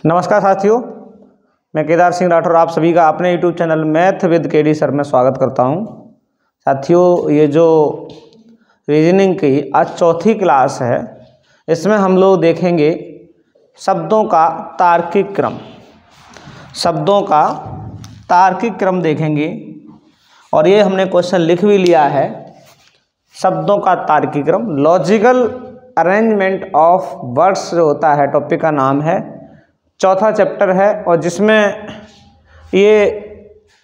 नमस्कार साथियों, मैं केदार सिंह राठौर आप सभी का अपने YouTube channel math with KD sir में स्वागत करता हूं। साथियों, ये जो रीजनिंग की आज चौथी क्लास है, इसमें हम लोग देखेंगे शब्दों का तार्किक क्रम। शब्दों का तार्किक क्रम देखेंगे और ये हमने क्वेश्चन लिख भी लिया है। शब्दों का तार्किक क्रम, लॉजिकल अरेंजमेंट ऑफ वर्ड्स जो होता है, टॉपिक का नाम है, चौथा चैप्टर है। और जिसमें ये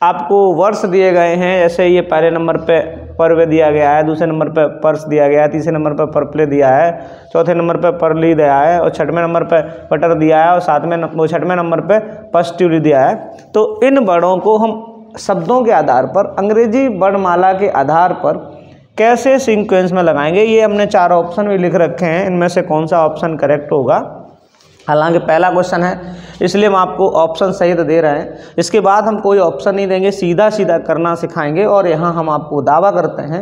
आपको वर्ड्स दिए गए हैं, जैसे ये पहले नंबर पे पर्व दिया गया है, दूसरे नंबर पे पर्स दिया गया है, तीसरे नंबर पे परप्ले दिया है, चौथे नंबर पे परली दिया है और छठवें नंबर पे बटर दिया है और छठवें नंबर पे पस्ट्यूली दिया है। तो इन वर्डों को हम शब्दों के आधार पर, अंग्रेजी वर्णमाला के आधार पर कैसे सीक्वेंस में लगाएंगे, ये हमने 4 ऑप्शन भी लिख रखे हैं। इनमें से कौन सा ऑप्शन करेक्ट होगा, हालांकि पहला क्वेश्चन है इसलिए हम आपको ऑप्शन सहित दे रहे हैं। इसके बाद हम कोई ऑप्शन नहीं देंगे, सीधा सीधा करना सिखाएंगे। और यहाँ हम आपको दावा करते हैं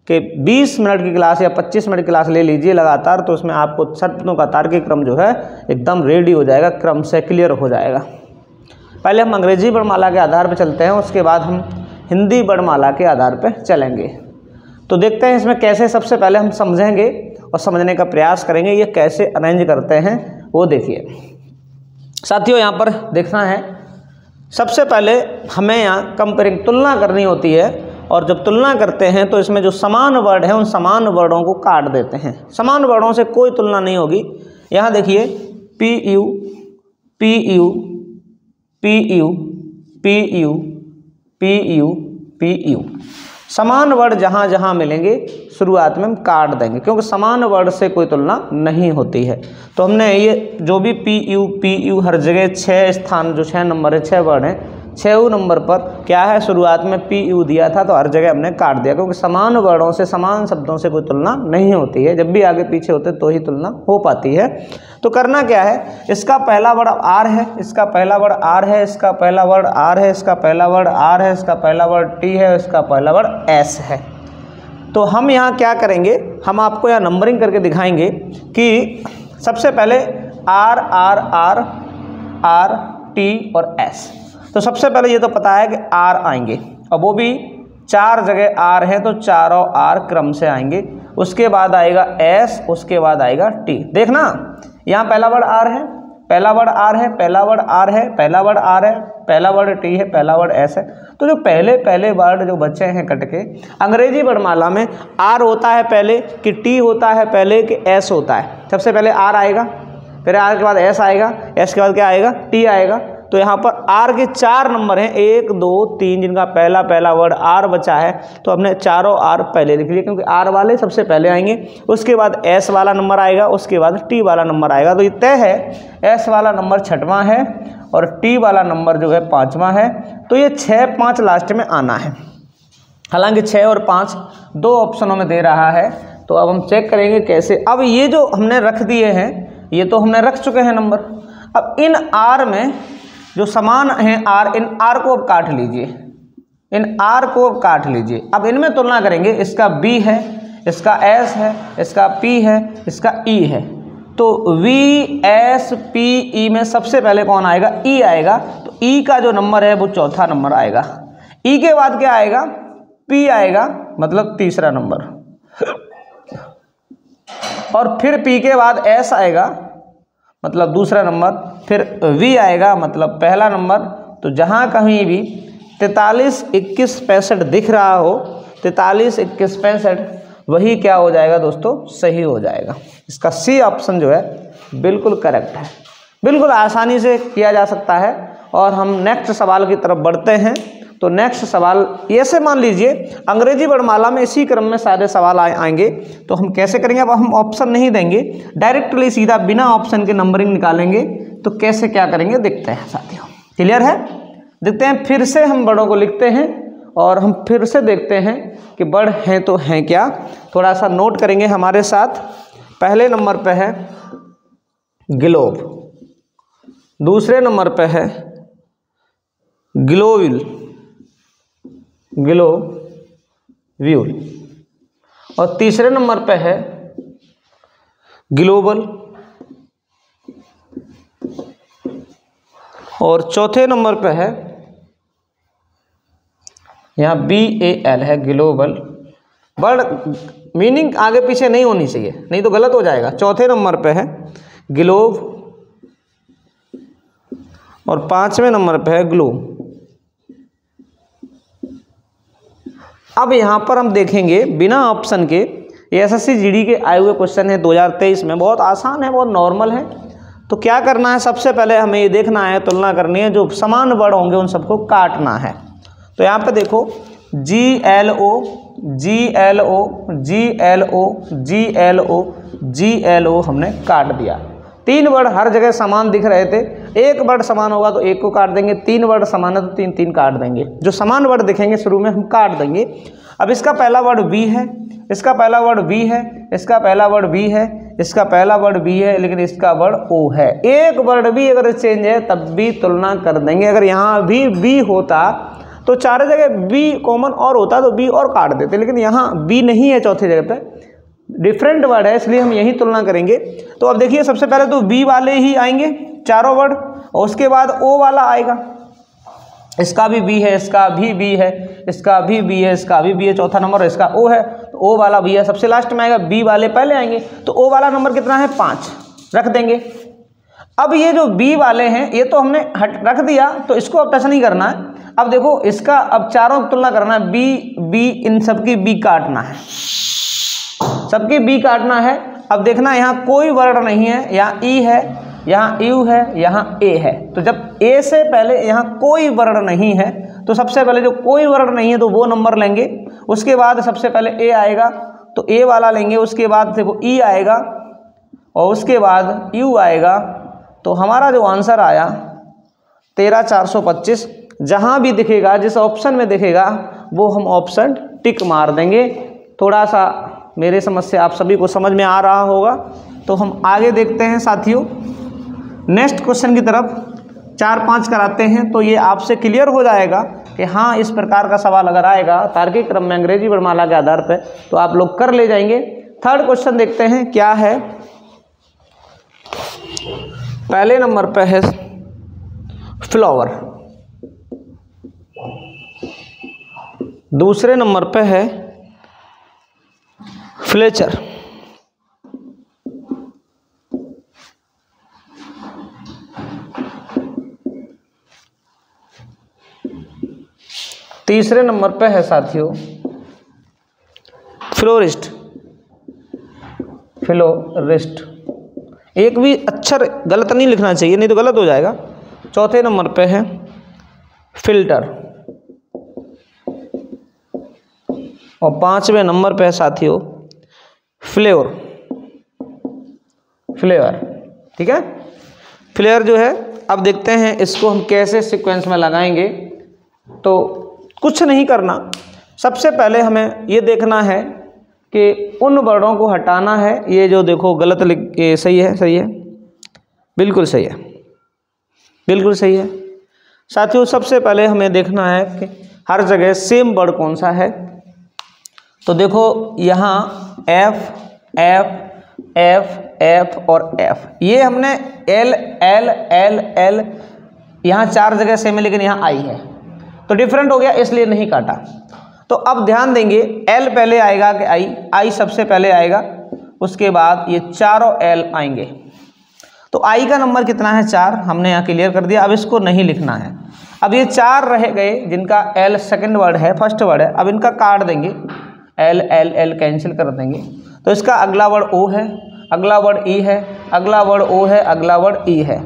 कि 20 मिनट की क्लास या 25 मिनट की क्लास ले लीजिए लगातार, तो उसमें आपको शब्दों का तार्किक क्रम जो है एकदम रेडी हो जाएगा, क्रम से क्लियर हो जाएगा। पहले हम अंग्रेजी वर्णमाला के आधार पर चलते हैं, उसके बाद हम हिंदी वर्णमाला के आधार पर चलेंगे। तो देखते हैं इसमें कैसे सबसे पहले हम समझेंगे और समझने का प्रयास करेंगे ये कैसे अरेंज करते हैं, वो देखिए। साथियों, यहाँ पर देखना है, सबसे पहले हमें यहाँ कंपेयरिंग, तुलना करनी होती है। और जब तुलना करते हैं तो इसमें जो समान वर्ड है उन समान वर्डों को काट देते हैं। समान वर्डों से कोई तुलना नहीं होगी। यहाँ देखिए P U P U P U P U P U P U, समान वर्ड जहाँ जहाँ मिलेंगे शुरुआत में हम काट देंगे, क्योंकि समान वर्ड से कोई तुलना नहीं होती है। तो हमने ये जो भी पी यू हर जगह 6 स्थान, जो 6 नंबर है, 6 वर्ड हैं, 6 नंबर पर क्या है, शुरुआत में पी यू दिया था तो हर जगह हमने काट दिया, क्योंकि समान वर्डों से, समान शब्दों से कोई तुलना नहीं होती है। जब भी आगे पीछे होते तो ही तुलना हो पाती है। तो करना क्या है, इसका पहला वर्ड आर है, इसका पहला वर्ड आर है, इसका पहला वर्ड आर है, इसका पहला वर्ड आर है, इसका पहला वर्ड टी है, इसका पहला वर्ड एस है। तो हम यहाँ क्या करेंगे, हम आपको यहाँ नंबरिंग करके दिखाएंगे कि सबसे पहले R R R R T और एस। तो सबसे पहले ये तो पता है कि आर आएंगे, और वो भी 4 जगह आर है तो चारों आर क्रम से आएंगे। उसके बाद आएगा एस, उसके बाद आएगा टी। देखना, यहाँ पहला वर्ड आर है, पहला वर्ड आर है, पहला वर्ड आर है, पहला वर्ड आर है, पहला वर्ड टी है, पहला वर्ड एस है। तो जो पहले वर्ड जो बचे हैं कट के, अंग्रेजी वर्णमाला में आर होता है पहले, कि टी होता है पहले, कि एस होता है। सबसे पहले आर आएगा, फिर आर के बाद एस आएगा, एस के बाद क्या आएगा, टी आएगा। तो यहाँ पर आर के 4 नंबर हैं, 1 2 3, जिनका पहला वर्ड आर बचा है। तो हमने चारों आर पहले लिख लिए, क्योंकि आर वाले सबसे पहले आएंगे, उसके बाद एस वाला नंबर आएगा, उसके बाद टी वाला नंबर आएगा। तो ये तय है, एस वाला नंबर 6वां है और टी वाला नंबर जो है 5वां है। तो ये 6 5 लास्ट में आना है। हालांकि 6 और 5 2 ऑप्शनों में दे रहा है। तो अब हम चेक करेंगे कैसे। अब ये जो हमने रख दिए हैं, ये तो हमने रख चुके हैं नंबर। अब इन आर में जो समान हैं आर, इन आर को अब काट लीजिए, इन आर को अब काट लीजिए। अब इनमें तुलना करेंगे, इसका बी है, इसका एस है, इसका पी है, इसका ई है। तो वी एस पी ई में सबसे पहले कौन आएगा, ई आएगा। तो ई का जो नंबर है वो 4था नंबर आएगा। ई के बाद क्या आएगा, पी आएगा, मतलब 3रा नंबर। और फिर पी के बाद एस आएगा, मतलब 2रा नंबर। फिर वी आएगा, मतलब पहला नंबर। तो जहाँ कहीं भी 43 21 65 दिख रहा हो, 43 21 65, वही क्या हो जाएगा दोस्तों, सही हो जाएगा। इसका सी ऑप्शन जो है बिल्कुल करेक्ट है, बिल्कुल आसानी से किया जा सकता है। और हम नेक्स्ट सवाल की तरफ बढ़ते हैं। तो नेक्स्ट सवाल ऐसे मान लीजिए, अंग्रेजी वर्णमाला में इसी क्रम में सारे सवाल आएंगे। तो हम कैसे करेंगे, अब हम ऑप्शन नहीं देंगे, डायरेक्टली सीधा बिना ऑप्शन के नंबरिंग निकालेंगे। तो कैसे क्या करेंगे देखते हैं साथियों, क्लियर है। देखते हैं, फिर से हम बड़ों को लिखते हैं और हम फिर से देखते हैं कि बड़ हैं तो हैं क्या। थोड़ा सा नोट करेंगे हमारे साथ। पहले नंबर पे है ग्लोब, दूसरे नंबर पे है ग्लोविल, ग्लोव्यूल, और तीसरे नंबर पे है ग्लोबल, और चौथे नंबर पे है यहाँ BAL है, ग्लोबल। वर्ड मीनिंग आगे पीछे नहीं होनी चाहिए, नहीं तो गलत हो जाएगा। चौथे नंबर पे है ग्लोब और 5वें नंबर पे है ग्लो। अब यहाँ पर हम देखेंगे बिना ऑप्शन के, ये SSC GD के आए हुए क्वेश्चन है 2023 में, बहुत आसान है, बहुत नॉर्मल है। तो क्या करना है, सबसे पहले हमें ये देखना है, तुलना करनी है, जो समान वर्ड होंगे उन सबको काटना है। तो यहाँ पे देखो GLO GLO GLO GLO GLO हमने काट दिया। 3 वर्ड हर जगह समान दिख रहे थे, एक वर्ड समान होगा तो एक को काट देंगे, 3 वर्ड समान है तो 3 काट देंगे। जो समान वर्ड दिखेंगे शुरू में हम काट देंगे। अब इसका पहला वर्ड V है, इसका पहला वर्ड V है, इसका पहला वर्ड V है, इसका पहला वर्ड B है, लेकिन इसका वर्ड O है। एक वर्ड भी अगर चेंज है तब भी तुलना कर देंगे। अगर यहाँ भी B होता तो चारों जगह B कॉमन और होता तो B और काट देते, लेकिन यहाँ B नहीं है, चौथी जगह पे डिफरेंट वर्ड है, इसलिए हम यही तुलना करेंगे। तो अब देखिए सबसे पहले तो B वाले ही आएंगे चारों वर्ड, और उसके बाद O वाला आएगा। इसका भी B है, इसका भी B है, इसका भी B है, इसका भी B है, चौथा नंबर इसका O है, तो O वाला B है, सबसे लास्ट में आएगा। B वाले पहले आएंगे, तो O वाला नंबर कितना है 5 रख देंगे। अब ये जो B वाले हैं ये तो हमने रख दिया, तो इसको अब टच नहीं करना है। अब देखो इसका अब चारों की तुलना करना है, B इन सबकी B काटना है, सबकी B काटना है। अब देखना यहाँ कोई वर्ड नहीं है, यहाँ E है, यहाँ U है, यहाँ A है। तो जब A से पहले यहाँ कोई वर्ड नहीं है तो सबसे पहले जो कोई वर्ड नहीं है तो वो नंबर लेंगे। उसके बाद सबसे पहले A आएगा तो A वाला लेंगे, उसके बाद देखो E आएगा और उसके बाद U आएगा। तो हमारा जो आंसर आया 13425, जहाँ भी दिखेगा जिस ऑप्शन में दिखेगा वो हम ऑप्शन टिक मार देंगे। थोड़ा सा मेरे समझ से आप सभी को समझ में आ रहा होगा। तो हम आगे देखते हैं साथियों, नेक्स्ट क्वेश्चन की तरफ 4-5 कराते हैं, तो ये आपसे क्लियर हो जाएगा कि हाँ इस प्रकार का सवाल अगर आएगा तार्किक क्रम में अंग्रेजी वर्णमाला के आधार पर तो आप लोग कर ले जाएंगे। थर्ड क्वेश्चन देखते हैं क्या है। पहले नंबर पे है फ्लावर, दूसरे नंबर पे है फ्लेचर, तीसरे नंबर पे है साथियों फ्लोरिस्ट, फ्लोरिस्ट। एक भी अक्षर गलत नहीं लिखना चाहिए, नहीं तो गलत हो जाएगा। चौथे नंबर पे है फिल्टर और 5वें नंबर पे है साथियों फ्लेवर, फ्लेवर। ठीक है, फ्लेवर जो है अब देखते हैं इसको हम कैसे सीक्वेंस में लगाएंगे। तो कुछ नहीं करना, सबसे पहले हमें ये देखना है कि उन वर्डों को हटाना है। ये जो देखो गलत लिख, ये सही है, सही है, बिल्कुल सही है, बिल्कुल सही है साथियों। सबसे पहले हमें देखना है कि हर जगह सेम वर्ड कौन सा है। तो देखो यहाँ F F F F और F, ये हमने L L L L यहाँ 4 जगह सेम है, लेकिन यहाँ I है तो डिफरेंट हो गया, इसलिए नहीं काटा। तो अब ध्यान देंगे L पहले आएगा कि I सबसे पहले आएगा, उसके बाद ये चारों L आएंगे। तो I का नंबर कितना है 4, हमने यहाँ क्लियर कर दिया। अब इसको नहीं लिखना है। अब ये 4 रह गए जिनका L सेकंड वर्ड है, फर्स्ट वर्ड है, अब इनका काट देंगे, L L L कैंसिल कर देंगे। तो इसका अगला वर्ड O है, अगला वर्ड E है, अगला वर्ड O है, अगला वर्ड E है।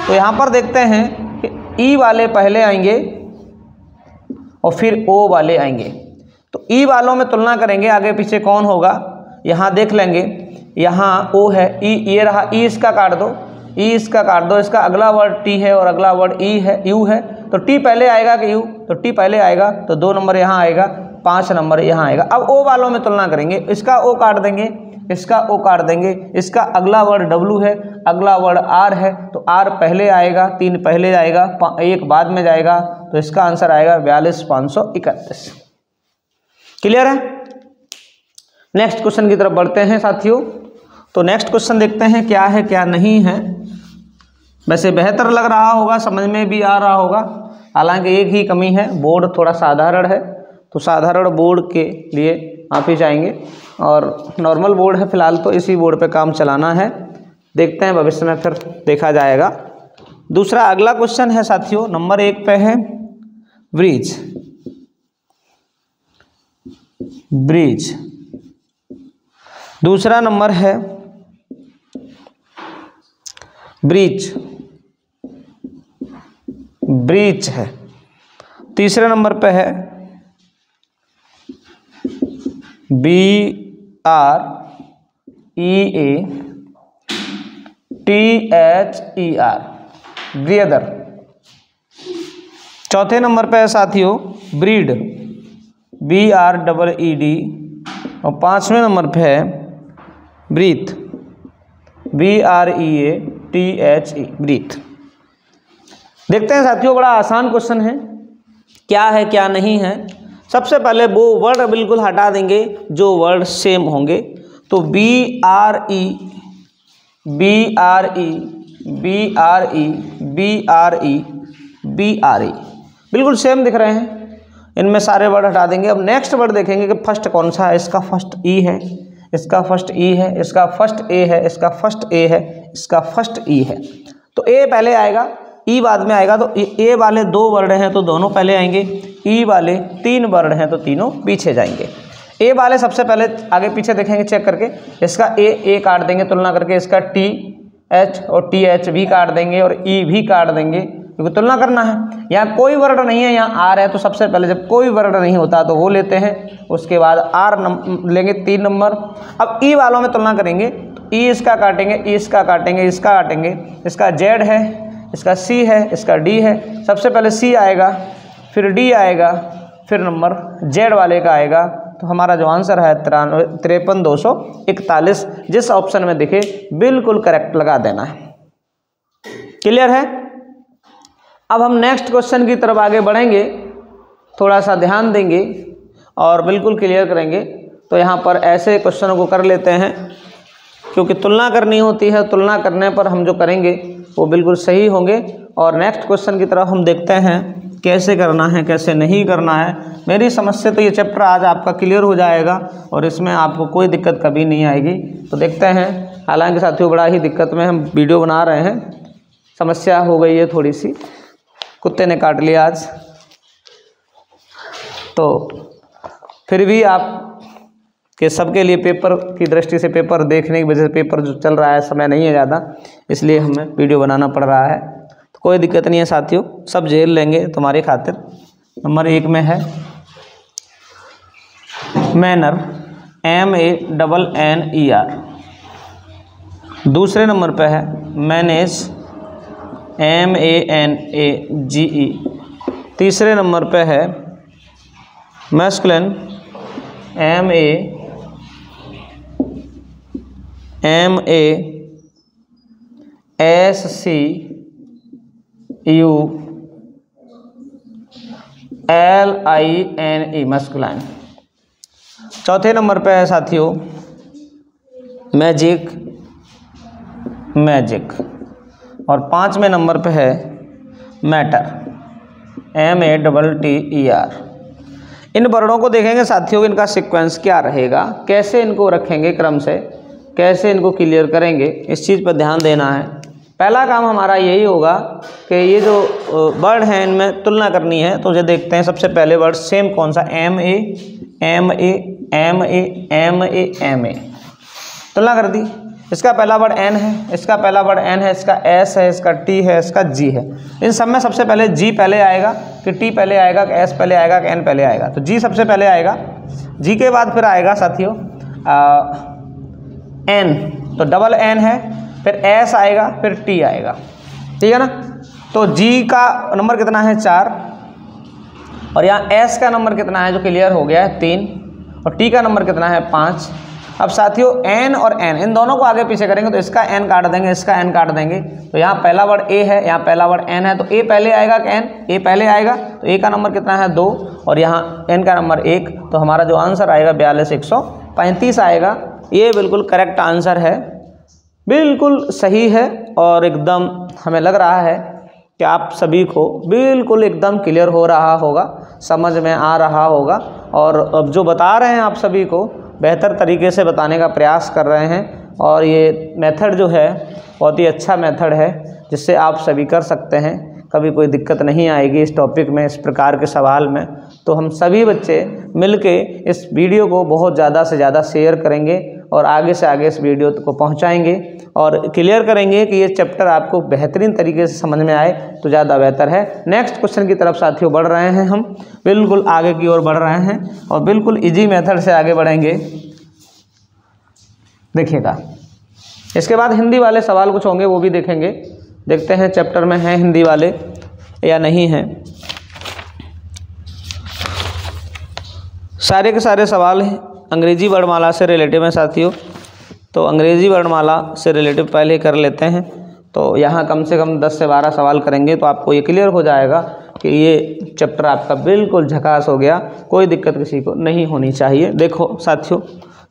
तो यहाँ पर देखते हैं कि E वाले पहले आएंगे और फिर O वाले आएंगे। तो E वालों में तुलना करेंगे आगे पीछे कौन होगा, यहाँ देख लेंगे। यहाँ O है, E ये रहा, E इसका काट दो, E इसका काट दो, इसका अगला वर्ड T है और अगला वर्ड E है, U है। तो T पहले आएगा कि U, तो T पहले आएगा, तो 2 नंबर यहाँ आएगा, 5 नंबर यहाँ आएगा। अब O वालों में तुलना करेंगे, इसका O काट देंगे, इसका O काट देंगे, इसका अगला वर्ड W है, अगला वर्ड R है, तो R पहले आएगा, 3 पहले आएगा, 1 बाद में जाएगा। तो इसका आंसर आएगा 42531। क्लियर है। नेक्स्ट क्वेश्चन की तरफ बढ़ते हैं साथियों। तो नेक्स्ट क्वेश्चन देखते हैं क्या है क्या नहीं है। वैसे बेहतर लग रहा होगा, समझ में भी आ रहा होगा। हालांकि एक ही कमी है, बोर्ड थोड़ा साधारण है, तो साधारण बोर्ड के लिए आप ही जाएंगे और नॉर्मल बोर्ड है फिलहाल, तो इसी बोर्ड पे काम चलाना है। देखते हैं भविष्य में फिर देखा जाएगा। दूसरा अगला क्वेश्चन है साथियों, नंबर 1 पे है ब्रिज। ब्रिज। दूसरा नंबर है ब्रिज। ब्रिज है। तीसरे नंबर पे है BREATHER, ब्रियदर। चौथे नंबर पे है साथियों ब्रीड, BREED। और पांचवें नंबर पे है ब्रीथ, BREATHE, ब्रीथ। देखते हैं साथियों, बड़ा आसान क्वेश्चन है, क्या है क्या नहीं है। सबसे पहले वो वर्ड बिल्कुल हटा देंगे जो वर्ड सेम होंगे। तो BRE बिल्कुल सेम दिख रहे हैं, इनमें सारे वर्ड हटा देंगे। अब नेक्स्ट वर्ड देखेंगे कि फर्स्ट कौन सा है। इसका फर्स्ट E है, इसका फर्स्ट E है, इसका फर्स्ट A है, इसका फर्स्ट A है, इसका फर्स्ट E है। तो A पहले आएगा, E बाद में आएगा। तो A वाले 2 वर्ड हैं तो दोनों पहले आएंगे, E वाले 3 वर्ड हैं तो तीनों पीछे जाएंगे। A वाले सबसे पहले आगे पीछे देखेंगे चेक करके, इसका A काट देंगे तुलना करके, इसका TH और TH भी काट देंगे और E भी काट देंगे, क्योंकि तुलना करना है। यहाँ कोई वर्ड नहीं है, यहाँ R है, तो सबसे पहले जब कोई वर्ड नहीं होता तो वो लेते हैं, उसके बाद R लेंगे 3 नंबर। अब E वालों में तुलना करेंगे, तो E इसका काटेंगे, E इसका काटेंगे, इसका काटेंगे, इसका Z है, इसका C है, इसका D है। सबसे पहले C आएगा, फिर D आएगा, फिर नंबर Z वाले का आएगा। तो हमारा जो आंसर है 53,241, जिस ऑप्शन में दिखे बिल्कुल करेक्ट लगा देना है। क्लियर है? अब हम नेक्स्ट क्वेश्चन की तरफ आगे बढ़ेंगे, थोड़ा सा ध्यान देंगे और बिल्कुल क्लियर करेंगे। तो यहाँ पर ऐसे क्वेश्चनों को कर लेते हैं, क्योंकि तुलना करनी होती है, तुलना करने पर हम जो करेंगे वो बिल्कुल सही होंगे। और नेक्स्ट क्वेश्चन की तरफ हम देखते हैं कैसे करना है, कैसे नहीं करना है। मेरी समझ से तो ये चैप्टर आज आपका क्लियर हो जाएगा और इसमें आपको कोई दिक्कत कभी नहीं आएगी। तो देखते हैं। हालांकि साथियों बड़ा ही दिक्कत में हम वीडियो बना रहे हैं, समस्या हो गई है थोड़ी सी, कुत्ते ने काट लिया आज। तो फिर भी आप कि सबके लिए पेपर की दृष्टि से, पेपर देखने की वजह से, पेपर जो चल रहा है समय नहीं है ज़्यादा, इसलिए हमें वीडियो बनाना पड़ रहा है। तो कोई दिक्कत नहीं है साथियों, सब झेल लेंगे तुम्हारी खातिर। नंबर 1 में है मैनर, MANNER। दूसरे नंबर पे है मैनेज, MANAGE। तीसरे नंबर पे है मैस्कुलिन, MASCULINE, मैस्कुलाइन। चौथे नंबर पे है साथियों मैजिक, मैजिक। और 5वें नंबर पे है मैटर, MATTER। इन वर्णों को देखेंगे साथियों, इनका सीक्वेंस क्या रहेगा, कैसे इनको रखेंगे क्रम से, कैसे इनको क्लियर करेंगे, इस चीज़ पर ध्यान देना है। पहला काम हमारा यही होगा कि ये जो वर्ड हैं इनमें तुलना करनी है। तो ये देखते हैं सबसे पहले वर्ड सेम कौन सा, MA, तुलना कर दी। इसका पहला वर्ड N है, इसका पहला वर्ड N है, इसका S है, इसका T है, इसका G है। इन सब में सबसे पहले G पहले आएगा कि T पहले आएगा कि S पहले आएगा कि N पहले आएगा। तो G सबसे पहले आएगा, G के बाद फिर आएगा साथियों N, तो डबल N है, फिर S आएगा, फिर T आएगा, ठीक है ना। तो G का नंबर कितना है 4, और यहाँ S का नंबर कितना है जो क्लियर हो गया है 3, और T का नंबर कितना है 5। अब साथियों N और N इन दोनों को आगे पीछे करेंगे तो इसका N काट देंगे, इसका N काट देंगे। तो यहाँ पहला वर्ड A है, यहाँ पहला वर्ड N है, तो A पहले आएगा कि N? A पहले आएगा, तो A का नंबर कितना है 2 और यहाँ N का नंबर 1। तो हमारा जो आंसर आएगा 42,135 आएगा। ये बिल्कुल करेक्ट आंसर है, बिल्कुल सही है और एकदम हमें लग रहा है कि आप सभी को बिल्कुल एकदम क्लियर हो रहा होगा, समझ में आ रहा होगा, और अब जो बता रहे हैं आप सभी को बेहतर तरीके से बताने का प्रयास कर रहे हैं। और ये मेथड जो है बहुत ही अच्छा मेथड है जिससे आप सभी कर सकते हैं, कभी कोई दिक्कत नहीं आएगी इस टॉपिक में, इस प्रकार के सवाल में। तो हम सभी बच्चे मिलके इस वीडियो को बहुत ज़्यादा से ज़्यादा शेयर करेंगे और आगे से आगे इस वीडियो को पहुंचाएंगे और क्लियर करेंगे कि ये चैप्टर आपको बेहतरीन तरीके से समझ में आए तो ज़्यादा बेहतर है। नेक्स्ट क्वेश्चन की तरफ साथियों बढ़ रहे हैं, हम बिल्कुल आगे की ओर बढ़ रहे हैं और बिल्कुल इजी मेथड से आगे बढ़ेंगे। देखिएगा, इसके बाद हिंदी वाले सवाल कुछ होंगे वो भी देखेंगे, देखते हैं चैप्टर में हैं हिंदी वाले या नहीं हैं। सारे के सारे सवाल अंग्रेजी वर्णमाला से रिलेटिव हैं साथियों, तो अंग्रेजी वर्णमाला से रिलेटिव पहले कर लेते हैं। तो यहाँ कम से कम 10 से 12 सवाल करेंगे तो आपको ये क्लियर हो जाएगा कि ये चैप्टर आपका बिल्कुल झकास हो गया, कोई दिक्कत किसी को नहीं होनी चाहिए। देखो साथियों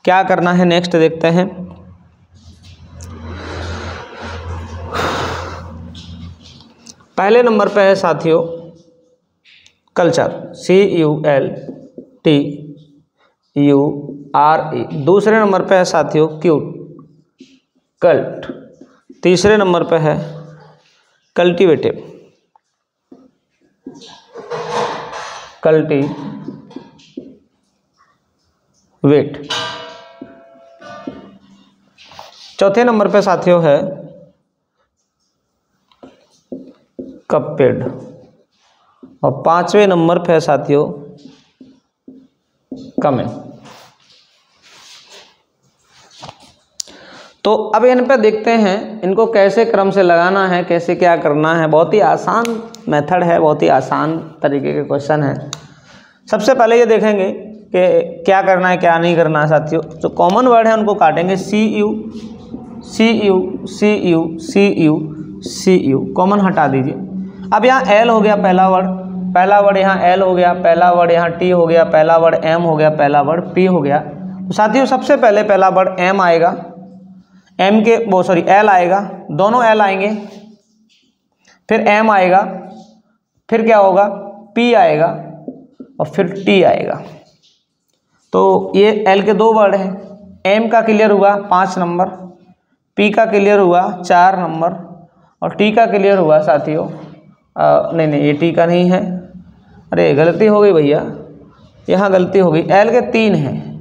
क्या करना है, नेक्स्ट देखते हैं। पहले नंबर पे है साथियों कल्चर, CULTURE। दूसरे नंबर पे है साथियों क्यूट, कल्ट। तीसरे नंबर पे है कल्टीवेटिव, कल्टीवेट। चौथे नंबर पे साथियों है कपेड और पांचवें नंबर पे साथियों कमेंट। तो अब इन पे देखते हैं इनको कैसे क्रम से लगाना है, कैसे क्या करना है। बहुत ही आसान मेथड है, बहुत ही आसान तरीके के क्वेश्चन है। सबसे पहले ये देखेंगे कि क्या करना है क्या नहीं करना है साथियों। जो कॉमन वर्ड है उनको काटेंगे, CU कॉमन हटा दीजिए। अब यहाँ L हो गया पहला वर्ड यहाँ L हो गया, पहला वर्ड यहाँ T हो गया, पहला वर्ड M हो गया, पहला वर्ड P हो गया। तो साथियों सबसे पहले पहला वर्ड M आएगा, L आएगा, दोनों L आएंगे, फिर M आएगा, फिर क्या होगा P आएगा और फिर T आएगा। तो ये L के 2 वर्ड हैं, M का क्लियर हुआ 5 नंबर, P का क्लियर हुआ 4 नंबर और T का क्लियर हुआ साथियों नहीं ये T का नहीं है, अरे गलती हो गई भैया, यहाँ गलती हो गई। L के 3 हैं,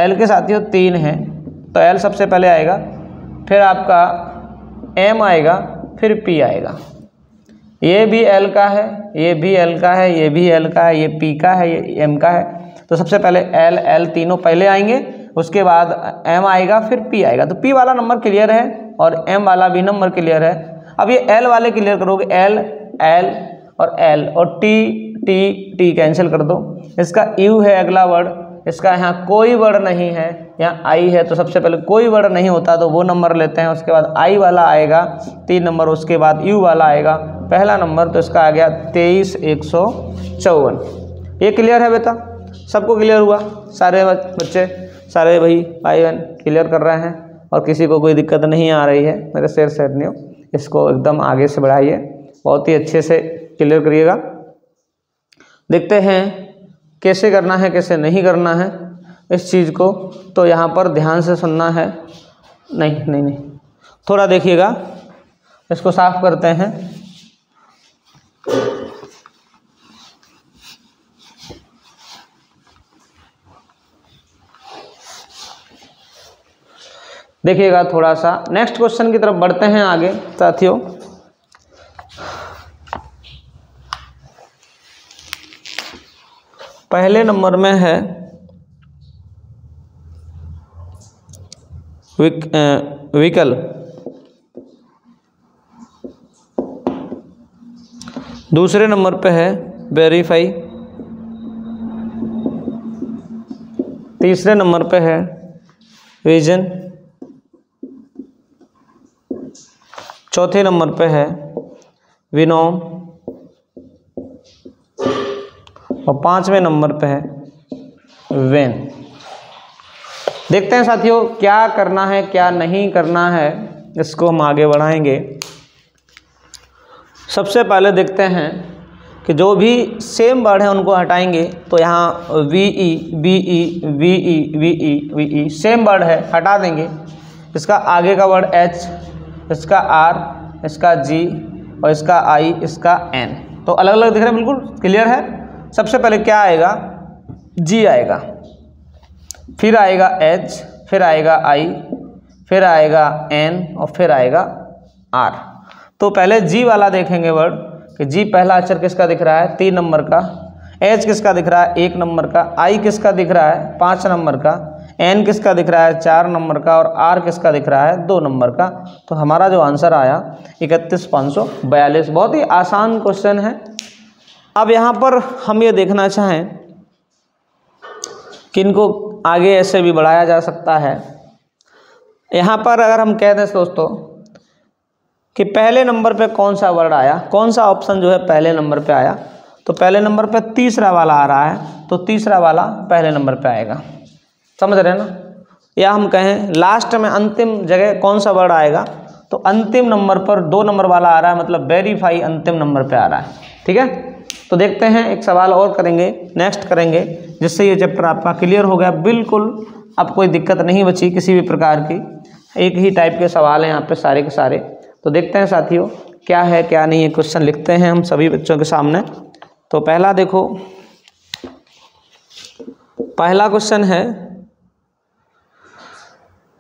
L के साथियों 3 हैं, तो L सबसे पहले आएगा, फिर आपका M आएगा, फिर P आएगा। ये भी L का है, ये भी L का है, ये भी L का है, ये P का है, ये M का है। तो सबसे पहले L तीनों पहले आएंगे, उसके बाद M आएगा, फिर P आएगा। तो P वाला नंबर क्लियर है और M वाला भी नंबर क्लियर है। अब ये L वाले क्लियर करोगे, L और L और T कैंसिल कर दो। इसका U है अगला वर्ड, इसका यहाँ कोई वर्ड नहीं है, यहाँ I है। तो सबसे पहले कोई वर्ड नहीं होता तो वो नंबर लेते हैं, उसके बाद I वाला आएगा 3 नंबर, उसके बाद U वाला आएगा पहला नंबर, तो इसका आ गया 23,154। ये क्लियर है बेटा, सबको क्लियर हुआ? सारे बच्चे, सारे भाई बहन क्लियर कर रहे हैं और किसी को कोई दिक्कत नहीं आ रही है? मेरे शेर नहीं हो, इसको एकदम आगे से बढ़ाइए, बहुत ही अच्छे से क्लियर करिएगा। देखते हैं कैसे करना है कैसे नहीं करना है इस चीज़ को। तो यहाँ पर ध्यान से सुनना है, नहीं थोड़ा देखिएगा, इसको साफ करते हैं। देखिएगा थोड़ा सा, नेक्स्ट क्वेश्चन की तरफ बढ़ते हैं आगे साथियों। पहले नंबर में है व्हीकल, दूसरे नंबर पे है वेरीफाई, तीसरे नंबर पे है विजन, चौथे नंबर पे है विनोम और 5वें नंबर पे है वेन। देखते हैं साथियों क्या करना है क्या नहीं करना है, इसको हम आगे बढ़ाएंगे। सबसे पहले देखते हैं कि जो भी सेम वर्ड है उनको हटाएंगे तो यहाँ V E B E V E V E V E same word है, हटा देंगे। इसका आगे का वर्ड एच, इसका आर, इसका जी और इसका आई, इसका एन, तो अलग अलग दिख रहे हैं, बिल्कुल क्लियर है। सबसे पहले क्या आएगा, जी आएगा, फिर आएगा एच, फिर आएगा आई, फिर आएगा एन और फिर आएगा आर। तो पहले जी वाला देखेंगे वर्ड कि जी पहला अक्षर किसका दिख रहा है 3 नंबर का, एच किसका दिख रहा है 1 नंबर का, आई किसका दिख रहा है 5 नंबर का, एन किसका दिख रहा है 4 नंबर का और आर किसका दिख रहा है 2 नंबर का। तो हमारा जो आंसर आया 31,542। बहुत ही आसान क्वेश्चन है। अब यहाँ पर हम ये देखना चाहें कि इनको आगे ऐसे भी बढ़ाया जा सकता है। यहाँ पर अगर हम कह दें दोस्तों कि पहले नंबर पे कौन सा वर्ड आया, कौन सा ऑप्शन जो है पहले नंबर पे आया, तो पहले नंबर पे तीसरा वाला आ रहा है, तो तीसरा वाला पहले नंबर पे आएगा, समझ रहे हैं ना। या हम कहें लास्ट में अंतिम जगह कौन सा वर्ड आएगा, तो अंतिम नंबर पर 2 नंबर वाला आ रहा है, मतलब वेरीफाई अंतिम नंबर पे आ रहा है। ठीक है, तो देखते हैं एक सवाल और करेंगे, नेक्स्ट करेंगे, जिससे ये चैप्टर आपका क्लियर हो गया। बिल्कुल अब कोई दिक्कत नहीं बची किसी भी प्रकार की, एक ही टाइप के सवाल हैं यहाँ पे सारे के सारे। तो देखते हैं साथियों क्या है क्या नहीं है, क्वेश्चन लिखते हैं हम सभी बच्चों के सामने। तो पहला देखो, पहला क्वेश्चन है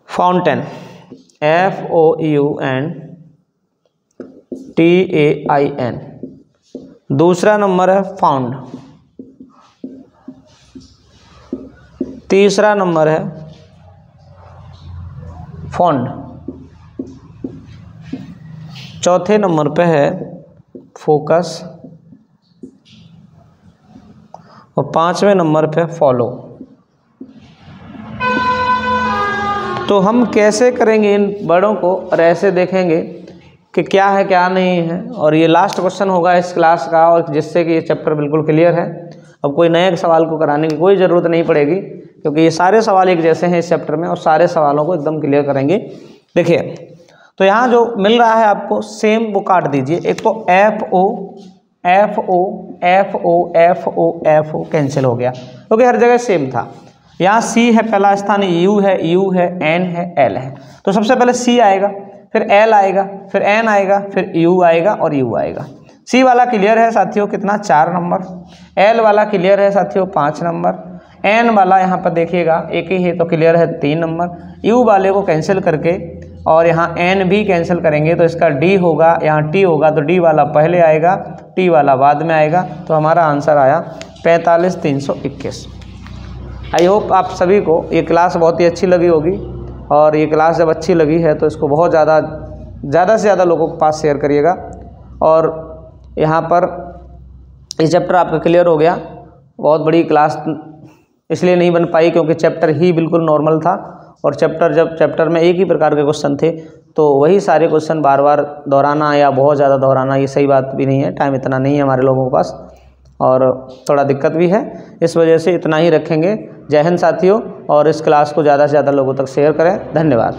फाउंटेन, FOUNTAIN। दूसरा नंबर है फाउंड, तीसरा नंबर है फॉन्ड, चौथे नंबर पे है फोकस और 5वें नंबर पे फॉलो। तो हम कैसे करेंगे इन वर्डों को और ऐसे देखेंगे कि क्या है क्या नहीं है, और ये लास्ट क्वेश्चन होगा इस क्लास का, और जिससे कि ये चैप्टर बिल्कुल क्लियर है। अब कोई नए सवाल को कराने की कोई ज़रूरत नहीं पड़ेगी, क्योंकि ये सारे सवाल एक जैसे हैं इस चैप्टर में, और सारे सवालों को एकदम क्लियर करेंगे। देखिए, तो यहाँ जो मिल रहा है आपको सेम वो काट दीजिए। एक तो FO कैंसिल हो गया क्योंकि हर जगह सेम था। यहाँ C है पहला स्थान, U है, N है, L है। तो सबसे पहले C आएगा, फिर L आएगा, फिर N आएगा, फिर U आएगा और U आएगा। C वाला क्लियर है साथियों कितना 4 नंबर, L वाला क्लियर है साथियों 5 नंबर, N वाला यहाँ पर देखिएगा एक ही है तो क्लियर है 3 नंबर। U वाले को कैंसिल करके और यहाँ N भी कैंसिल करेंगे तो इसका D होगा, यहाँ T होगा, तो D वाला पहले आएगा, T वाला बाद में आएगा। तो हमारा आंसर आया 45,321। आई होप आप सभी को ये क्लास बहुत ही अच्छी लगी होगी, और ये क्लास जब अच्छी लगी है तो इसको बहुत ज़्यादा से ज़्यादा लोगों के पास शेयर करिएगा। और यहाँ पर ये चैप्टर आपका क्लियर हो गया। बहुत बड़ी क्लास इसलिए नहीं बन पाई क्योंकि चैप्टर ही बिल्कुल नॉर्मल था, और जब चैप्टर में एक ही प्रकार के क्वेश्चन थे तो वही सारे क्वेश्चन बार बार दोहराना या बहुत ज़्यादा दोहराना ये सही बात भी नहीं है, टाइम इतना नहीं है हमारे लोगों के पास और थोड़ा दिक्कत भी है, इस वजह से इतना ही रखेंगे। जय हिंद साथियों, और इस क्लास को ज़्यादा से ज़्यादा लोगों तक शेयर करें। धन्यवाद।